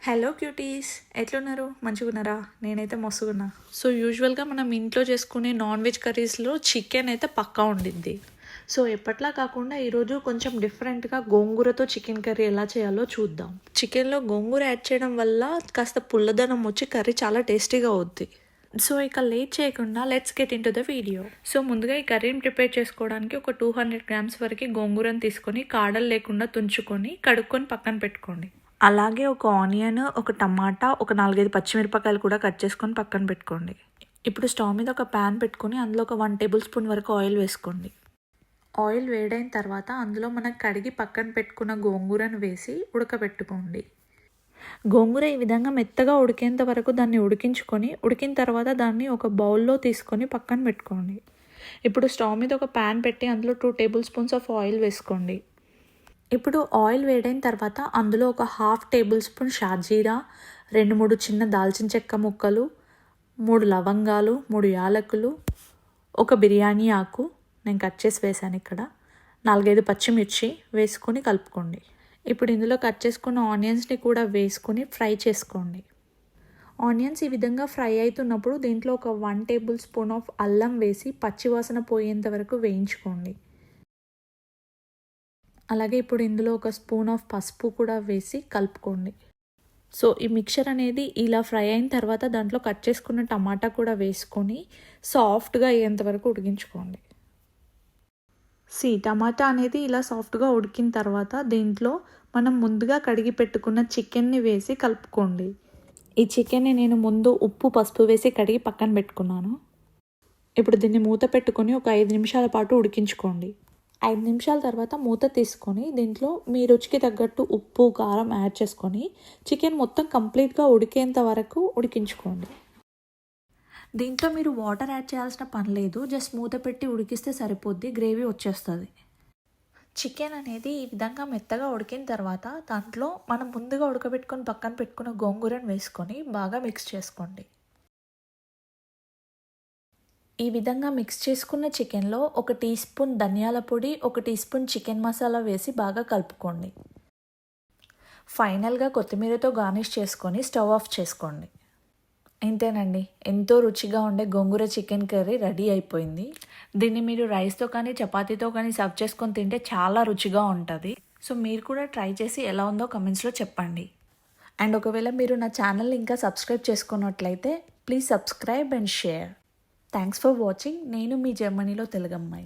Hello cuties, ఎట్లున్నారు? మంచిగున్నారా? నేనైతే మస్తుగున్నా. So యూజువల్గా మనం ఇంట్లో చేసుకునే నాన్ వెజ్ కర్రీస్లో చికెన్ అయితే పక్కా ఉండిద్ది. సో ఎప్పట్లా కాకుండా ఈరోజు కొంచెం డిఫరెంట్గా గోంగూరతో చికెన్ కర్రీ ఎలా చేయాలో చూద్దాం. చికెన్లో గోంగూర యాడ్ చేయడం వల్ల కాస్త పుల్లదనం వచ్చి కర్రీ చాలా టేస్టీగా అవుద్ది. సో ఇక లేట్ చేయకుండా let's get in to the video. So ముందుగా ఈ కర్రీని ప్రిపేర్ చేసుకోవడానికి ఒక 200 గ్రామ్స్ వరకు గోంగూరను తీసుకొని కాడలు లేకుండా తుంచుకొని కడుక్కొని పక్కన పెట్టుకోండి. అలాగే ఒక ఆనియన్, ఒక టమాటా, ఒక 4-5 పచ్చిమిరపకాయలు కూడా కట్ చేసుకొని పక్కన పెట్టుకోండి. ఇప్పుడు స్టవ్ మీద ఒక ప్యాన్ పెట్టుకొని అందులో ఒక 1 టేబుల్ స్పూన్ వరకు ఆయిల్ వేసుకోండి. ఆయిల్ వేడైన తర్వాత అందులో మనం కడిగి పక్కన పెట్టుకున్న గోంగూరను వేసి ఉడకబెట్టుకోండి. గోంగూర ఈ విధంగా మెత్తగా ఉడికేంత వరకు దాన్ని ఉడికించుకొని ఉడికిన తర్వాత దాన్ని ఒక బౌల్లో తీసుకొని పక్కన పెట్టుకోండి. ఇప్పుడు స్టవ్ మీద ఒక ప్యాన్ పెట్టి అందులో 2 టేబుల్ స్పూన్స్ ఆఫ్ ఆయిల్ వేసుకోండి. ఇప్పుడు ఆయిల్ వేడైన తర్వాత అందులో ఒక 1/2 టేబుల్ స్పూన్ షాజీరా, 2-3 చిన్న దాల్చిన చెక్క ముక్కలు, 3 లవంగాలు, 3 యాలకులు, ఒక బిర్యానీ ఆకు నేను కట్ చేసి వేసాను ఇక్కడ, 4-5 పచ్చిమిర్చి వేసుకొని కలుపుకోండి. ఇప్పుడు ఇందులో కట్ చేసుకున్న ఆనియన్స్ని కూడా వేసుకొని ఫ్రై చేసుకోండి. ఆనియన్స్ ఈ విధంగా ఫ్రై అవుతున్నప్పుడు దీంట్లో ఒక 1 టేబుల్ స్పూన్ ఆఫ్ అల్లం వేసి పచ్చివాసన పోయేంత వరకు వేయించుకోండి. అలాగే ఇప్పుడు ఇందులో ఒక స్పూన్ ఆఫ్ పసుపు కూడా వేసి కలుపుకోండి. సో ఈ మిక్చర్ అనేది ఇలా ఫ్రై అయిన తర్వాత దాంట్లో కట్ చేసుకున్న టమాటా కూడా వేసుకొని సాఫ్ట్గా అయ్యేంత వరకు ఉడికించుకోండి. టమాటా అనేది ఇలా సాఫ్ట్గా ఉడికిన తర్వాత దీంట్లో మనం ముందుగా కడిగి పెట్టుకున్న చికెన్ని వేసి కలుపుకోండి. ఈ చికెన్ని నేను ముందు ఉప్పు, పసుపు వేసి కడిగి పక్కన పెట్టుకున్నాను. ఇప్పుడు దీన్ని మూత పెట్టుకొని ఒక 5 నిమిషాల పాటు ఉడికించుకోండి. 5 నిమిషాల తర్వాత మూత తీసుకొని దీంట్లో మీ రుచికి తగ్గట్టు ఉప్పు, కారం యాడ్ చేసుకొని చికెన్ మొత్తం కంప్లీట్గా ఉడికేంత వరకు ఉడికించుకోండి. దీంట్లో మీరు వాటర్ యాడ్ చేయాల్సిన పని లేదు, జస్ట్ మూత పెట్టి ఉడికిస్తే సరిపోద్ది, గ్రేవీ వచ్చేస్తుంది. చికెన్ అనేది ఈ విధంగా మెత్తగా ఉడికిన తర్వాత దాంట్లో మనం ముందుగా ఉడకబెట్టుకొని పక్కన పెట్టుకున్న గోంగూరను వేసుకొని బాగా మిక్స్ చేసుకోండి. ఈ విధంగా మిక్స్ చేసుకున్న చికెన్లో 1 టీ స్పూన్ ధనియాల పొడి, 1 టీ స్పూన్ చికెన్ మసాలా వేసి బాగా కలుపుకోండి. ఫైనల్గా కొత్తిమీరతో గార్నిష్ చేసుకొని స్టవ్ ఆఫ్ చేసుకోండి. ఇంతేనండి, ఎంతో రుచిగా ఉండే గోంగూర చికెన్ కర్రీ రెడీ అయిపోయింది. దీన్ని మీరు రైస్తో కానీ చపాతీతో కానీ సర్వ్ చేసుకొని తింటే చాలా రుచిగా ఉంటుంది. సో మీరు కూడా ట్రై చేసి ఎలా ఉందో కమెంట్స్లో చెప్పండి. అండ్ ఒకవేళ మీరు నా ఛానల్ ఇంకా సబ్స్క్రైబ్ చేసుకున్నట్లయితే please subscribe and share. Thanks for watching. నేను మీ జర్మనీలో తెలుగమ్మాయి.